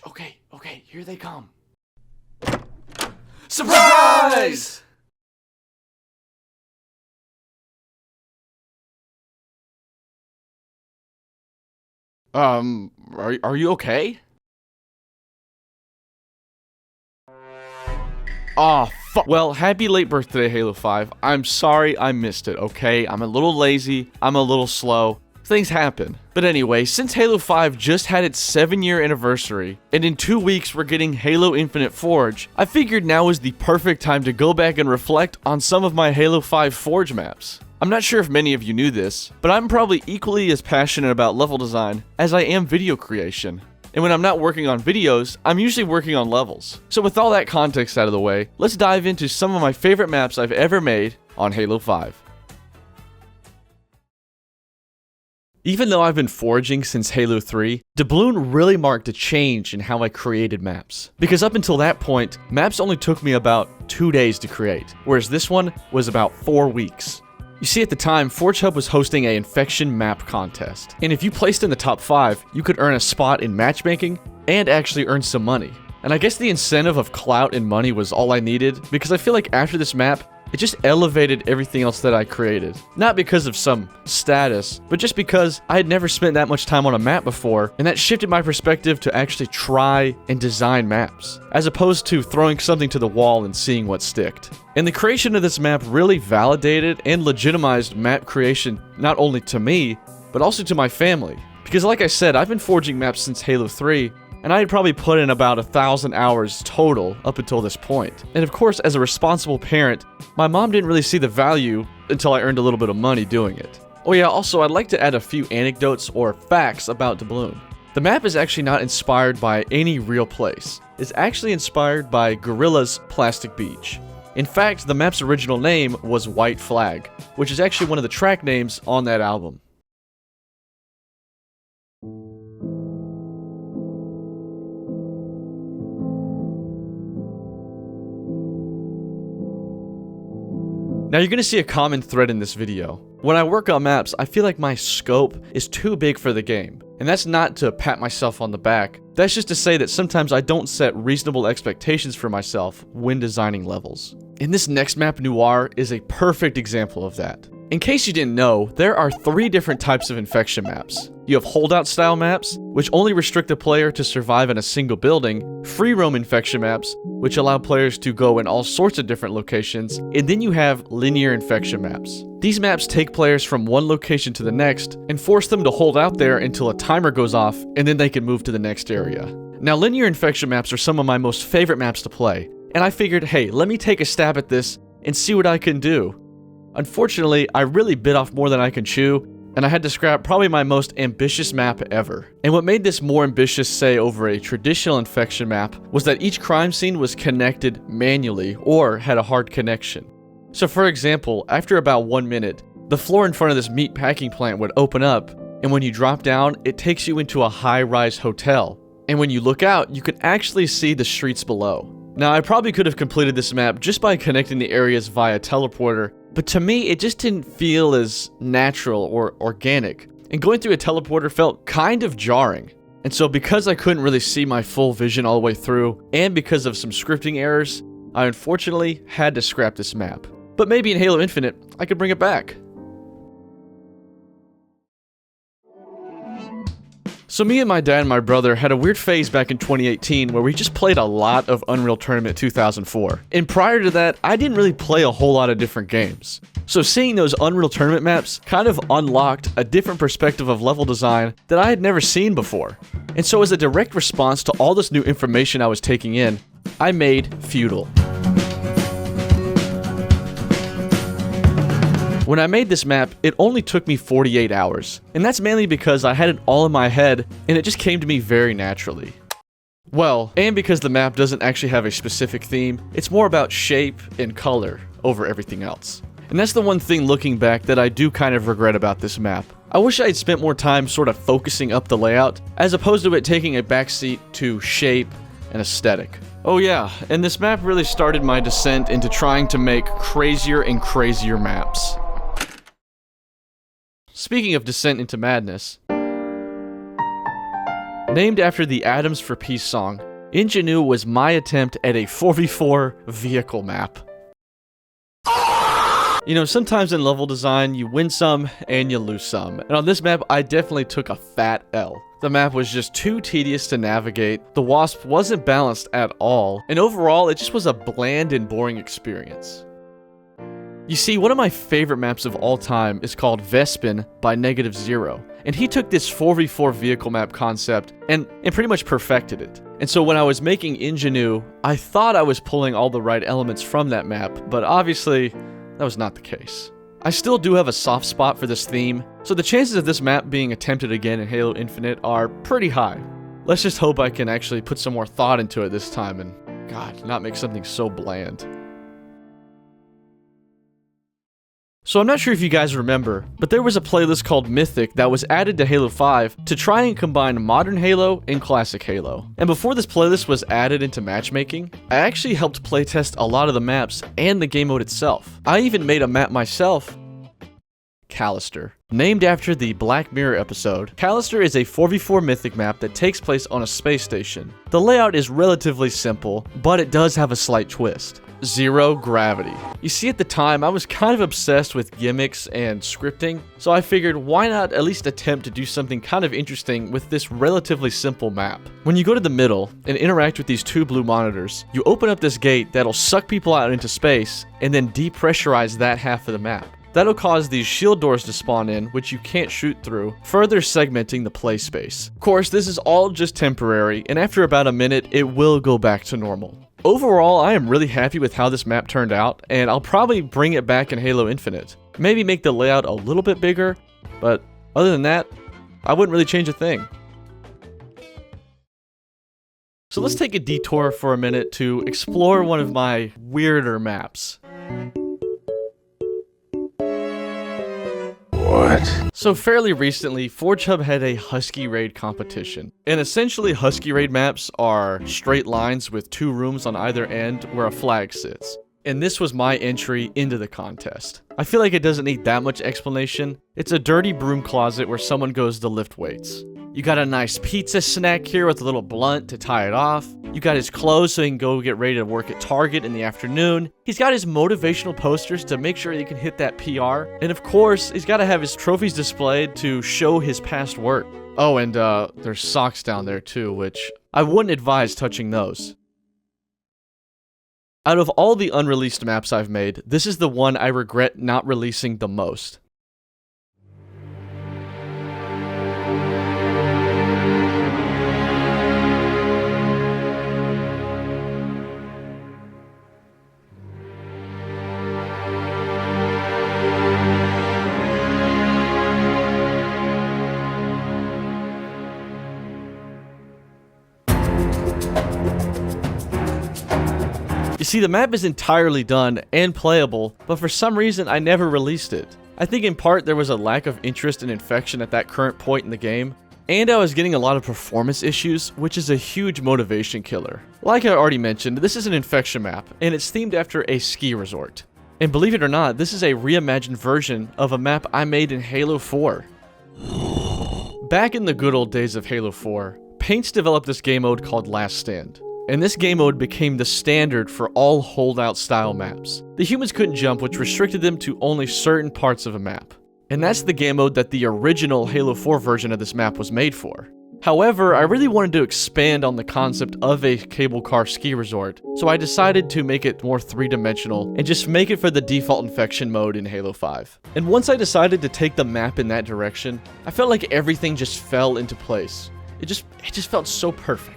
Okay, here they come. Surprise! Are you okay? Aw, fuck. Well, happy late birthday, Halo 5. I'm sorry I missed it, okay? I'm a little lazy, I'm a little slow. Things happen. But anyway, since Halo 5 just had its 7-year anniversary, and in 2 weeks we're getting Halo Infinite Forge, I figured now is the perfect time to go back and reflect on some of my Halo 5 Forge maps. I'm not sure if many of you knew this, but I'm probably equally as passionate about level design as I am video creation. And when I'm not working on videos, I'm usually working on levels. So with all that context out of the way, let's dive into some of my favorite maps I've ever made on Halo 5. Even though I've been forging since Halo 3, doubloon really marked a change in how I created maps. Because up until that point, maps only took me about 2 days to create, whereas this one was about 4 weeks. You see, at the time, Forge Hub was hosting an infection map contest, and if you placed in the top 5, you could earn a spot in matchmaking and actually earn some money. And I guess the incentive of clout and money was all I needed, because I feel like after this map, it just elevated everything else that I created. Not because of some status, but just because I had never spent that much time on a map before, and that shifted my perspective to actually try and design maps, as opposed to throwing something to the wall and seeing what sticked. And the creation of this map really validated and legitimized map creation not only to me, but also to my family. Because like I said, I've been forging maps since Halo 3, and I had probably put in about 1,000 hours total up until this point. And of course, as a responsible parent, my mom didn't really see the value until I earned a little bit of money doing it. Oh yeah, also I'd like to add a few anecdotes or facts about doubloon. The map is actually not inspired by any real place. It's actually inspired by Gorilla's Plastic Beach. In fact, the map's original name was White Flag, which is actually one of the track names on that album. Now you're gonna see a common thread in this video. When I work on maps, I feel like my scope is too big for the game. And that's not to pat myself on the back. That's just to say that sometimes I don't set reasonable expectations for myself when designing levels. And this next map, Noir, is a perfect example of that. In case you didn't know, there are 3 different types of infection maps. You have holdout style maps, which only restrict the player to survive in a single building, free roam infection maps, which allow players to go in all sorts of different locations, and then you have linear infection maps. These maps take players from one location to the next and force them to hold out there until a timer goes off, and then they can move to the next area. Now, linear infection maps are some of my most favorite maps to play, and I figured, hey, let me take a stab at this and see what I can do. Unfortunately, I really bit off more than I can chew, and I had to scrap probably my most ambitious map ever. And what made this more ambitious, say, over a traditional infection map, was that each crime scene was connected manually or had a hard connection. So for example, after about 1 minute, the floor in front of this meat packing plant would open up, and when you drop down, it takes you into a high-rise hotel. And when you look out, you can actually see the streets below. Now, I probably could have completed this map just by connecting the areas via teleporter, but to me, it just didn't feel as natural or organic, and going through a teleporter felt kind of jarring. And so because I couldn't really see my full vision all the way through, and because of some scripting errors, I unfortunately had to scrap this map. But maybe in Halo Infinite, I could bring it back. So me and my dad and my brother had a weird phase back in 2018 where we just played a lot of Unreal Tournament 2004. And prior to that, I didn't really play a whole lot of different games. So seeing those Unreal Tournament maps kind of unlocked a different perspective of level design that I had never seen before. And so as a direct response to all this new information I was taking in, I made Feudal. When I made this map, it only took me 48 hours, and that's mainly because I had it all in my head, and it just came to me very naturally. Well, and because the map doesn't actually have a specific theme, it's more about shape and color over everything else. And that's the one thing looking back that I do kind of regret about this map. I wish I had spent more time sort of focusing up the layout, as opposed to it taking a backseat to shape and aesthetic. Oh yeah, and this map really started my descent into trying to make crazier and crazier maps. Speaking of descent into madness, Named after the Atoms for Peace song, Ingenue was my attempt at a 4v4 vehicle map. You know, sometimes in level design, you win some and you lose some. And on this map, I definitely took a fat L. The map was just too tedious to navigate, the Wasp wasn't balanced at all, and overall, it just was a bland and boring experience. You see, one of my favorite maps of all time is called Vespin by Negative Zero, and he took this 4v4 vehicle map concept and pretty much perfected it. And so when I was making Ingenue, I thought I was pulling all the right elements from that map, but obviously, that was not the case. I still do have a soft spot for this theme, so the chances of this map being attempted again in Halo Infinite are pretty high. Let's just hope I can actually put some more thought into it this time and, God, not make something so bland. So I'm not sure if you guys remember, but there was a playlist called Mythic that was added to Halo 5 to try and combine modern Halo and classic Halo. And before this playlist was added into matchmaking, I actually helped playtest a lot of the maps and the game mode itself. I even made a map myself, Callister. Named after the Black Mirror episode, Callister is a 4v4 Mythic map that takes place on a space station. The layout is relatively simple, but it does have a slight twist. Zero gravity. You see, at the time, I was kind of obsessed with gimmicks and scripting, so I figured why not at least attempt to do something kind of interesting with this relatively simple map. When you go to the middle and interact with these two blue monitors, you open up this gate that'll suck people out into space and then depressurize that half of the map. That'll cause these shield doors to spawn in, which you can't shoot through, further segmenting the play space. Of course, this is all just temporary, and after about a minute, it will go back to normal. Overall, I am really happy with how this map turned out, and I'll probably bring it back in Halo Infinite. Maybe make the layout a little bit bigger, but other than that, I wouldn't really change a thing. So let's take a detour for a minute to explore one of my weirder maps. What? So fairly recently, Forge Hub had a Husky Raid competition. And essentially, Husky Raid maps are straight lines with two rooms on either end where a flag sits. And this was my entry into the contest. I feel like it doesn't need that much explanation. It's a dirty broom closet where someone goes to lift weights. You got a nice pizza snack here with a little blunt to tie it off. You got his clothes so he can go get ready to work at Target in the afternoon. He's got his motivational posters to make sure he can hit that PR. And of course, he's got to have his trophies displayed to show his past work. Oh, and there's socks down there too, which I wouldn't advise touching those. Out of all the unreleased maps I've made, this is the one I regret not releasing the most. You see, the map is entirely done and playable, but for some reason I never released it. I think in part there was a lack of interest in Infection at that current point in the game, and I was getting a lot of performance issues, which is a huge motivation killer. Like I already mentioned, this is an Infection map, and it's themed after a ski resort. And believe it or not, this is a reimagined version of a map I made in Halo 4. Back in the good old days of Halo 4, Paints developed this game mode called Last Stand. And this game mode became the standard for all holdout style maps. The humans couldn't jump, which restricted them to only certain parts of a map. And that's the game mode that the original Halo 4 version of this map was made for. However, I really wanted to expand on the concept of a cable car ski resort, so I decided to make it more three-dimensional and just make it for the default Infection mode in Halo 5. And once I decided to take the map in that direction, I felt like everything just fell into place. It just felt so perfect.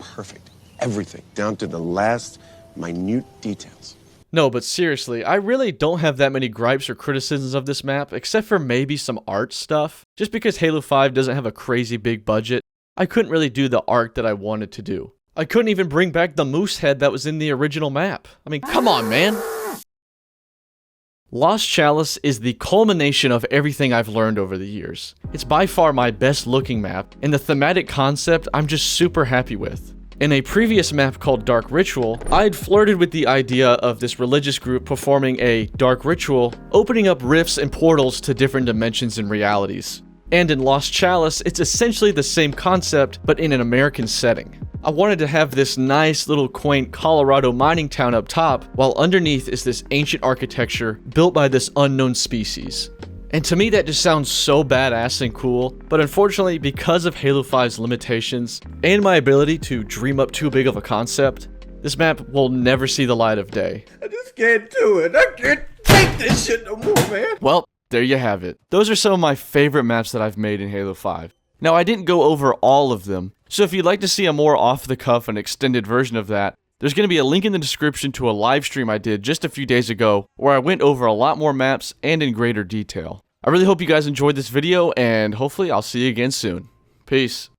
Perfect. Everything, down to the last minute details. No, but seriously, I really don't have that many gripes or criticisms of this map, except for maybe some art stuff. Just because Halo 5 doesn't have a crazy big budget, I couldn't really do the art that I wanted to do. I couldn't even bring back the moose head that was in the original map. I mean, come on, man! Lost Chalice is the culmination of everything I've learned over the years. It's by far my best looking map, and the thematic concept I'm just super happy with. In a previous map called Dark Ritual, I had flirted with the idea of this religious group performing a dark ritual, opening up rifts and portals to different dimensions and realities. And in Lost Chalice, it's essentially the same concept, but in an American setting. I wanted to have this nice little quaint Colorado mining town up top, while underneath is this ancient architecture built by this unknown species. And to me that just sounds so badass and cool, but unfortunately because of Halo 5's limitations, and my ability to dream up too big of a concept, this map will never see the light of day. I just can't do it. I can't take this shit no more, man. Well, there you have it. Those are some of my favorite maps that I've made in Halo 5. Now I didn't go over all of them, so if you'd like to see a more off-the-cuff and extended version of that, there's going to be a link in the description to a live stream I did just a few days ago where I went over a lot more maps and in greater detail. I really hope you guys enjoyed this video, and hopefully I'll see you again soon. Peace.